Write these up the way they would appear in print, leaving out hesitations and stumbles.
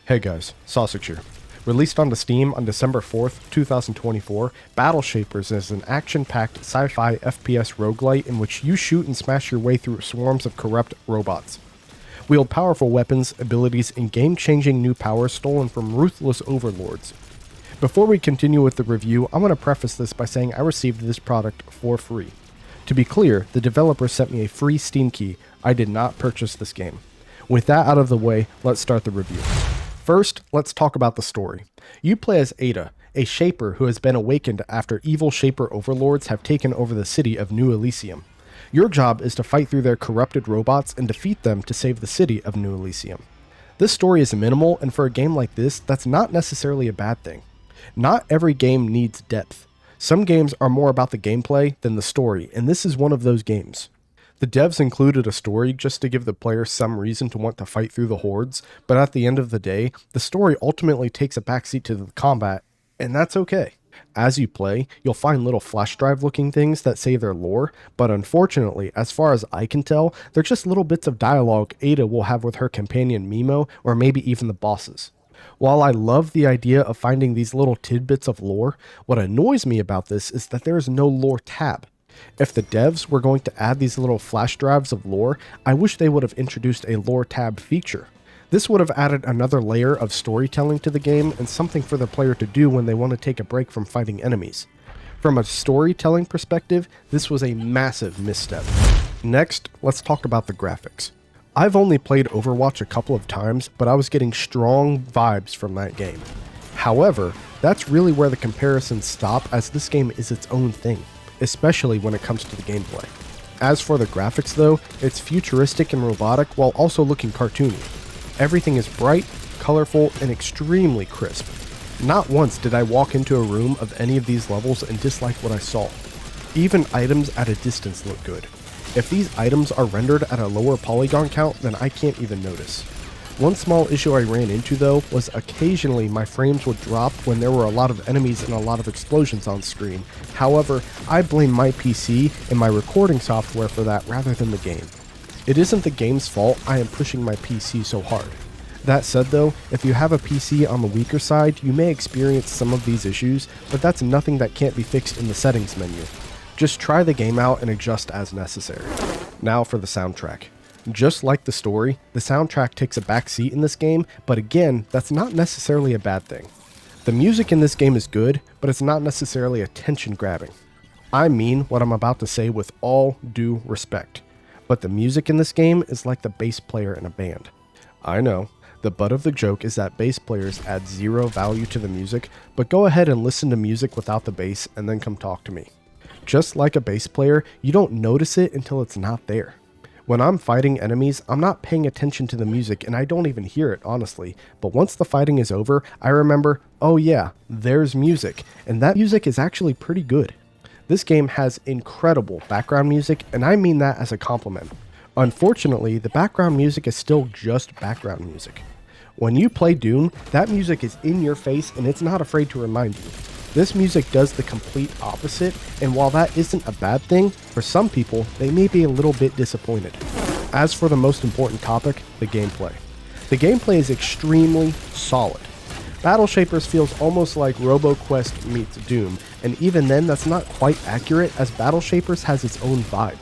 Hey guys, Sausage here. Released onto Steam on December 4th, 2024, Battle Shapers is an action-packed sci-fi FPS roguelite in which you shoot and smash your way through swarms of corrupt robots. Wield powerful weapons, abilities, and game-changing new powers stolen from ruthless overlords. Before we continue with the review, I want to preface this by saying I received this product for free. To be clear, the developer sent me a free Steam key. I did not purchase this game. With that out of the way, let's start the review. First, let's talk about the story. You play as Ada, a Shaper who has been awakened after evil Shaper overlords have taken over the city of New Elysium. Your job is to fight through their corrupted robots and defeat them to save the city of New Elysium. This story is minimal, and for a game like this, that's not necessarily a bad thing. Not every game needs depth. Some games are more about the gameplay than the story, and this is one of those games. The devs included a story just to give the player some reason to want to fight through the hordes, but at the end of the day, the story ultimately takes a backseat to the combat, and that's okay. As you play, you'll find little flash drive looking things that say their lore, but unfortunately, as far as I can tell, they're just little bits of dialogue Ada will have with her companion Mimo, or maybe even the bosses. While I love the idea of finding these little tidbits of lore, what annoys me about this is that there is no lore tab. If the devs were going to add these little flash drives of lore, I wish they would have introduced a lore tab feature. This would have added another layer of storytelling to the game and something for the player to do when they want to take a break from fighting enemies. From a storytelling perspective, this was a massive misstep. Next, let's talk about the graphics. I've only played Overwatch a couple of times, but I was getting strong vibes from that game. However, that's really where the comparisons stop, as this game is its own thing, especially when it comes to the gameplay. As for the graphics though, it's futuristic and robotic while also looking cartoony. Everything is bright, colorful, and extremely crisp. Not once did I walk into a room of any of these levels and dislike what I saw. Even items at a distance look good. If these items are rendered at a lower polygon count, then I can't even notice. One small issue I ran into though was occasionally my frames would drop when there were a lot of enemies and a lot of explosions on screen. However, I blame my PC and my recording software for that rather than the game. It isn't the game's fault I am pushing my PC so hard. That said though, if you have a PC on the weaker side, you may experience some of these issues, but that's nothing that can't be fixed in the settings menu. Just try the game out and adjust as necessary. Now for the soundtrack. Just like the story, the soundtrack takes a back seat in this game, but again, that's not necessarily a bad thing. The music in this game is good, but it's not necessarily attention-grabbing. I mean what I'm about to say with all due respect, but the music in this game is like the bass player in a band. I know, the butt of the joke is that bass players add zero value to the music, but go ahead and listen to music without the bass and then come talk to me. Just like a bass player, you don't notice it until it's not there. When I'm fighting enemies, I'm not paying attention to the music and I don't even hear it, honestly. But once the fighting is over, I remember, oh yeah, there's music, and that music is actually pretty good. This game has incredible background music, and I mean that as a compliment. Unfortunately, the background music is still just background music. When you play Doom, that music is in your face and it's not afraid to remind you. This music does the complete opposite, and while that isn't a bad thing, for some people, they may be a little bit disappointed. As for the most important topic, the gameplay. The gameplay is extremely solid. Battle Shapers feels almost like RoboQuest meets Doom, and even then that's not quite accurate, as Battle Shapers has its own vibe.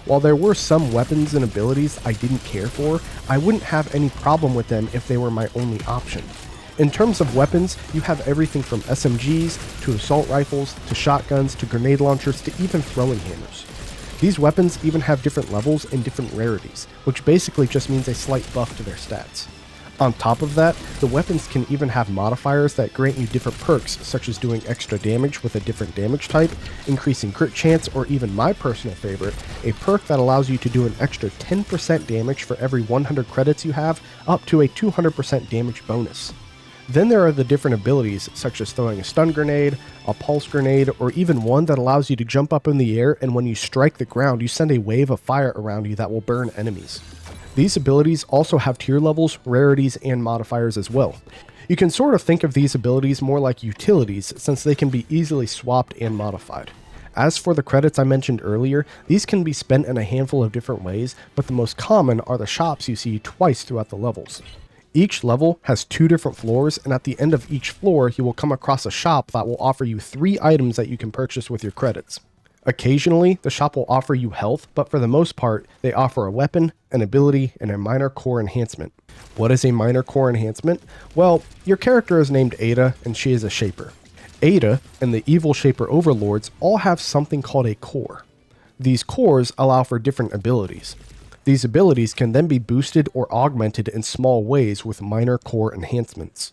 While there were some weapons and abilities I didn't care for, I wouldn't have any problem with them if they were my only option. In terms of weapons, you have everything from SMGs, to assault rifles, to shotguns, to grenade launchers, to even throwing hammers. These weapons even have different levels and different rarities, which basically just means a slight buff to their stats. On top of that, the weapons can even have modifiers that grant you different perks, such as doing extra damage with a different damage type, increasing crit chance, or even my personal favorite, a perk that allows you to do an extra 10% damage for every 100 credits you have, up to a 200% damage bonus. Then there are the different abilities, such as throwing a stun grenade, a pulse grenade, or even one that allows you to jump up in the air and when you strike the ground you send a wave of fire around you that will burn enemies. These abilities also have tier levels, rarities, and modifiers as well. You can sort of think of these abilities more like utilities since they can be easily swapped and modified. As for the credits I mentioned earlier, these can be spent in a handful of different ways, but the most common are the shops you see twice throughout the levels. Each level has 2 different floors, and at the end of each floor, you will come across a shop that will offer you 3 items that you can purchase with your credits. Occasionally, the shop will offer you health, but for the most part, they offer a weapon, an ability, and a minor core enhancement. What is a minor core enhancement? Well, your character is named Ada, and she is a shaper. Ada and the evil shaper overlords all have something called a core. These cores allow for different abilities. These abilities can then be boosted or augmented in small ways with minor core enhancements.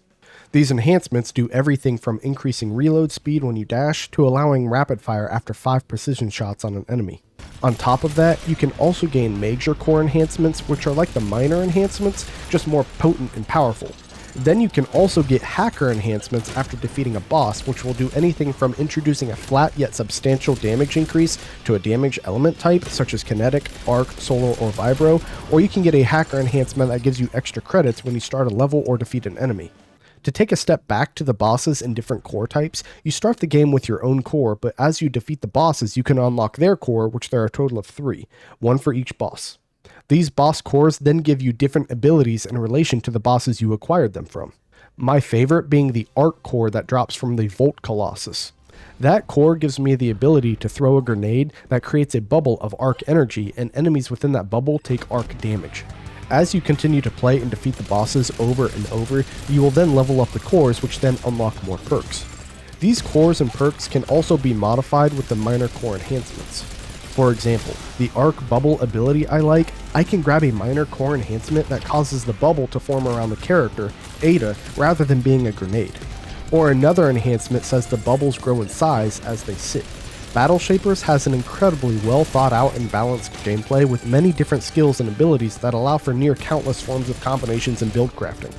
These enhancements do everything from increasing reload speed when you dash to allowing rapid fire after 5 precision shots on an enemy. On top of that, you can also gain major core enhancements, which are like the minor enhancements, just more potent and powerful. Then you can also get hacker enhancements after defeating a boss, which will do anything from introducing a flat yet substantial damage increase to a damage element type, such as kinetic, arc, solar, or vibro, or you can get a hacker enhancement that gives you extra credits when you start a level or defeat an enemy. To take a step back to the bosses in different core types, you start the game with your own core, but as you defeat the bosses, you can unlock their core, which there are a total of 3, 1 for each boss. These boss cores then give you different abilities in relation to the bosses you acquired them from. My favorite being the arc core that drops from the Volt Colossus. That core gives me the ability to throw a grenade that creates a bubble of arc energy, and enemies within that bubble take arc damage. As you continue to play and defeat the bosses over and over, you will then level up the cores, which then unlock more perks. These cores and perks can also be modified with the minor core enhancements. For example, the arc bubble ability I can grab a minor core enhancement that causes the bubble to form around the character, Ada, rather than being a grenade. Or another enhancement says the bubbles grow in size as they sit. Battle Shapers has an incredibly well thought out and balanced gameplay with many different skills and abilities that allow for near countless forms of combinations and build crafting.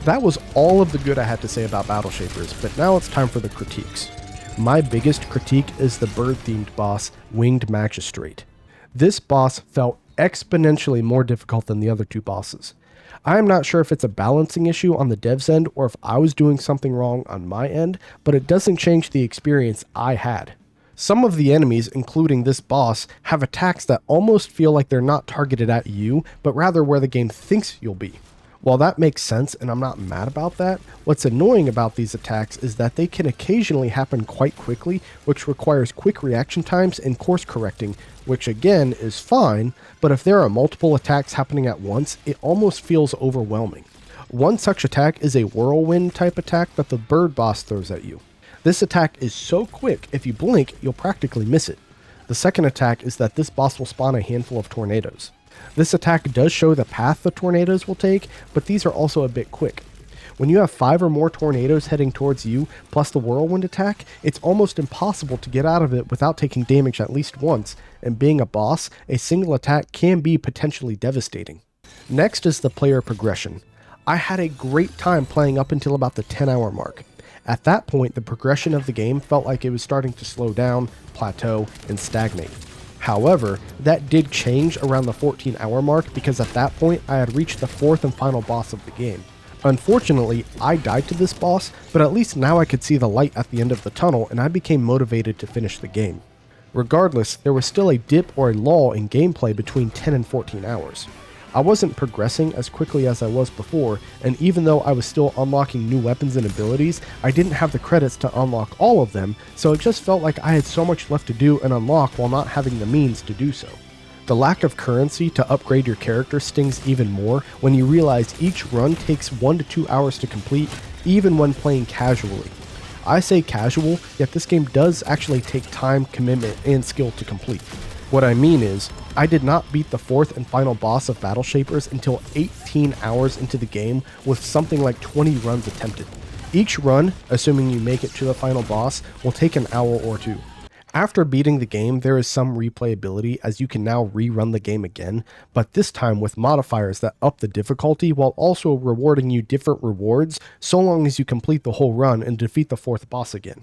That was all of the good I had to say about Battle Shapers, but now it's time for the critiques. My biggest critique is the bird-themed boss, Winged Magistrate. This boss felt exponentially more difficult than the other 2 bosses. I am not sure if it's a balancing issue on the dev's end or if I was doing something wrong on my end, but it doesn't change the experience I had. Some of the enemies, including this boss, have attacks that almost feel like they're not targeted at you, but rather where the game thinks you'll be. While that makes sense and I'm not mad about that, what's annoying about these attacks is that they can occasionally happen quite quickly, which requires quick reaction times and course correcting, which again is fine, but if there are multiple attacks happening at once, it almost feels overwhelming. One such attack is a whirlwind type attack that the bird boss throws at you. This attack is so quick, if you blink, you'll practically miss it. The second attack is that this boss will spawn a handful of tornadoes. This attack does show the path the tornadoes will take, but these are also a bit quick. When you have 5 or more tornadoes heading towards you, plus the whirlwind attack, it's almost impossible to get out of it without taking damage at least once, and being a boss, a single attack can be potentially devastating. Next is the player progression. I had a great time playing up until about the 10-hour mark. At that point, the progression of the game felt like it was starting to slow down, plateau, and stagnate. However, that did change around the 14-hour mark because at that point I had reached the 4th and final boss of the game. Unfortunately, I died to this boss, but at least now I could see the light at the end of the tunnel and I became motivated to finish the game. Regardless, there was still a dip or a lull in gameplay between 10 and 14 hours. I wasn't progressing as quickly as I was before, and even though I was still unlocking new weapons and abilities, I didn't have the credits to unlock all of them, so it just felt like I had so much left to do and unlock while not having the means to do so. The lack of currency to upgrade your character stings even more when you realize each run takes 1 to 2 hours to complete, even when playing casually. I say casual, yet this game does actually take time, commitment, and skill to complete. What I mean is, I did not beat the 4th and final boss of Battle Shapers until 18 hours into the game with something like 20 runs attempted. Each run, assuming you make it to the final boss, will take an hour or 2. After beating the game, there is some replayability as you can now rerun the game again, but this time with modifiers that up the difficulty while also rewarding you different rewards so long as you complete the whole run and defeat the 4th boss again.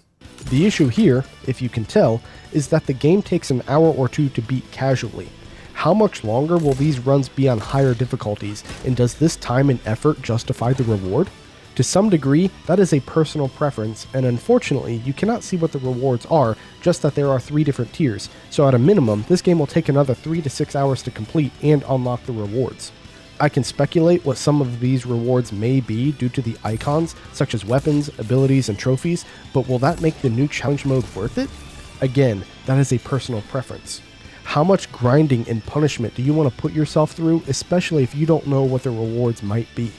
The issue here, if you can tell, is that the game takes an hour or 2 to beat casually. How much longer will these runs be on higher difficulties, and does this time and effort justify the reward? To some degree, that is a personal preference, and unfortunately, you cannot see what the rewards are, just that there are 3 different tiers, so at a minimum, this game will take another 3 to 6 hours to complete and unlock the rewards. I can speculate what some of these rewards may be due to the icons, such as weapons, abilities, and trophies, but will that make the new challenge mode worth it? Again, that is a personal preference. How much grinding and punishment do you want to put yourself through, especially if you don't know what the rewards might be?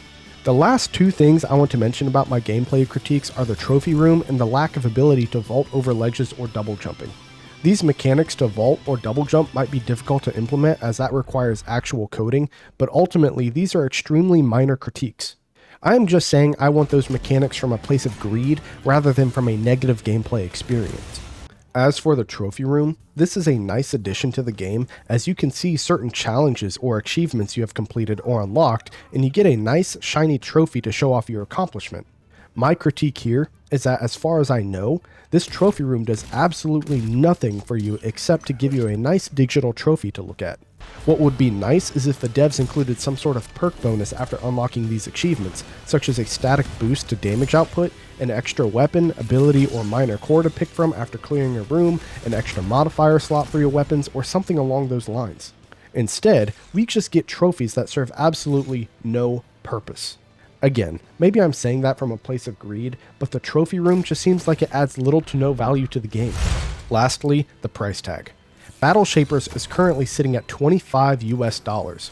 The last two things I want to mention about my gameplay critiques are the trophy room and the lack of ability to vault over ledges or double jumping. These mechanics to vault or double jump might be difficult to implement as that requires actual coding, but ultimately these are extremely minor critiques. I am just saying I want those mechanics from a place of greed rather than from a negative gameplay experience. As for the trophy room, this is a nice addition to the game as you can see certain challenges or achievements you have completed or unlocked, and you get a nice shiny trophy to show off your accomplishment. My critique here is that as far as I know, this trophy room does absolutely nothing for you except to give you a nice digital trophy to look at. What would be nice is if the devs included some sort of perk bonus after unlocking these achievements, such as a static boost to damage output, an extra weapon, ability, or minor core to pick from after clearing a room, an extra modifier slot for your weapons, or something along those lines. Instead, we just get trophies that serve absolutely no purpose. Again, maybe I'm saying that from a place of greed, but the trophy room just seems like it adds little to no value to the game. Lastly, the price tag. Battle Shapers is currently sitting at $25 US.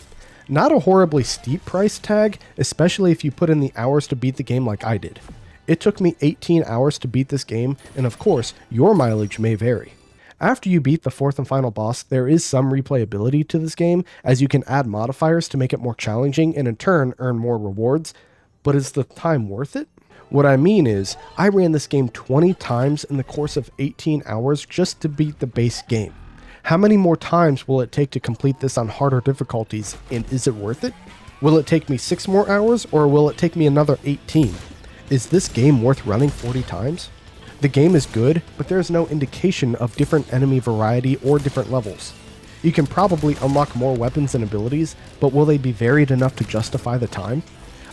Not a horribly steep price tag, especially if you put in the hours to beat the game like I did. It took me 18 hours to beat this game, and of course, your mileage may vary. After you beat the fourth and final boss, there is some replayability to this game, as you can add modifiers to make it more challenging and in turn earn more rewards, but is the time worth it? What I mean is, I ran this game 20 times in the course of 18 hours just to beat the base game. How many more times will it take to complete this on harder difficulties, and is it worth it? Will it take me 6 more hours, or will it take me another 18? Is this game worth running 40 times? The game is good, but there is no indication of different enemy variety or different levels. You can probably unlock more weapons and abilities, but will they be varied enough to justify the time?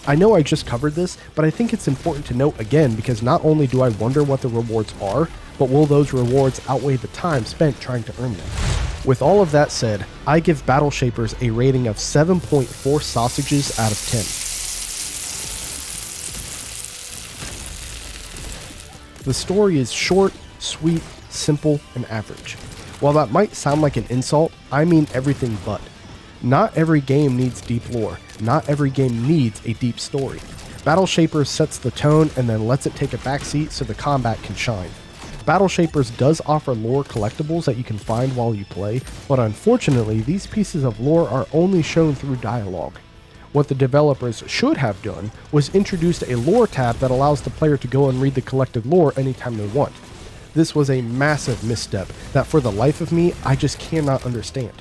I know I just covered this, but I think it's important to note again because not only do I wonder what the rewards are, but will those rewards outweigh the time spent trying to earn them? With all of that said, I give Battle Shapers a rating of 7.4 sausages out of 10. The story is short, sweet, simple, and average. While that might sound like an insult, I mean everything but. Not every game needs deep lore. Not every game needs a deep story. Battle Shapers sets the tone and then lets it take a backseat so the combat can shine. Battle Shapers does offer lore collectibles that you can find while you play, but unfortunately these pieces of lore are only shown through dialogue. What the developers should have done was introduced a lore tab that allows the player to go and read the collected lore anytime they want. This was a massive misstep that for the life of me, I just cannot understand.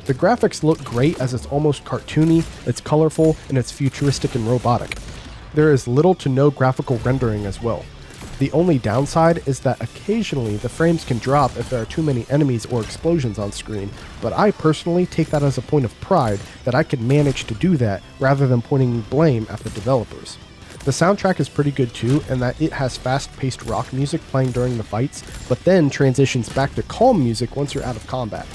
The graphics look great as it's almost cartoony, it's colorful, and it's futuristic and robotic. There is little to no graphical rendering as well. The only downside is that occasionally the frames can drop if there are too many enemies or explosions on screen, but I personally take that as a point of pride that I could manage to do that rather than pointing blame at the developers. The soundtrack is pretty good too, in that it has fast-paced rock music playing during the fights, but then transitions back to calm music once you're out of combat.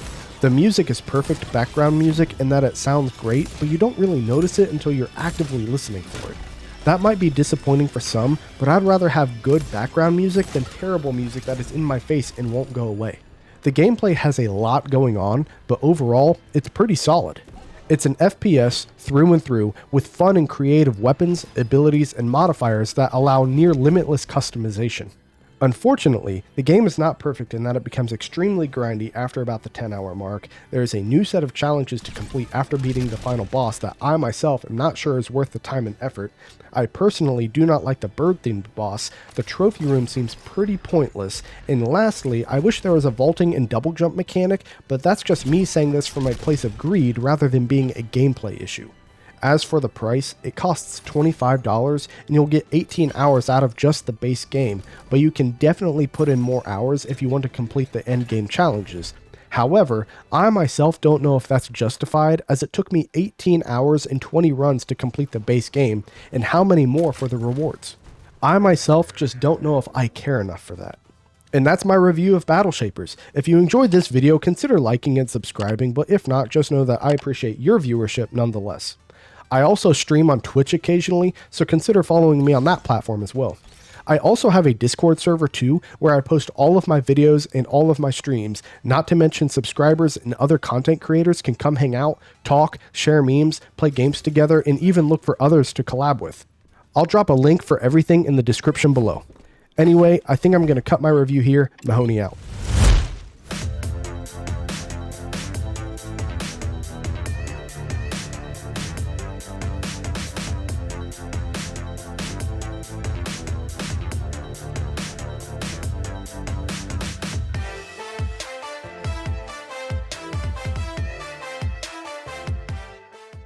The music is perfect background music in that it sounds great, but you don't really notice it until you're actively listening for it. That might be disappointing for some, but I'd rather have good background music than terrible music that is in my face and won't go away. The gameplay has a lot going on, but overall, it's pretty solid. It's an FPS through and through with fun and creative weapons, abilities, and modifiers that allow near limitless customization. Unfortunately, the game is not perfect in that it becomes extremely grindy after about the 10-hour mark. There is a new set of challenges to complete after beating the final boss that I myself am not sure is worth the time and effort. I personally do not like the bird-themed boss, the trophy room seems pretty pointless, and lastly, I wish there was a vaulting and double jump mechanic, but that's just me saying this from a place of greed rather than being a gameplay issue. As for the price, it costs $25 and you'll get 18 hours out of just the base game, but you can definitely put in more hours if you want to complete the end game challenges. However, I myself don't know if that's justified as it took me 18 hours and 20 runs to complete the base game, and how many more for the rewards. I myself just don't know if I care enough for that. And that's my review of Battle Shapers. If you enjoyed this video, consider liking and subscribing, but if not, just know that I appreciate your viewership nonetheless. I also stream on Twitch occasionally, so consider following me on that platform as well. I also have a Discord server too, where I post all of my videos and all of my streams, not to mention subscribers and other content creators can come hang out, talk, share memes, play games together, and even look for others to collab with. I'll drop a link for everything in the description below. Anyway, I think I'm going to cut my review here. Mahoney out.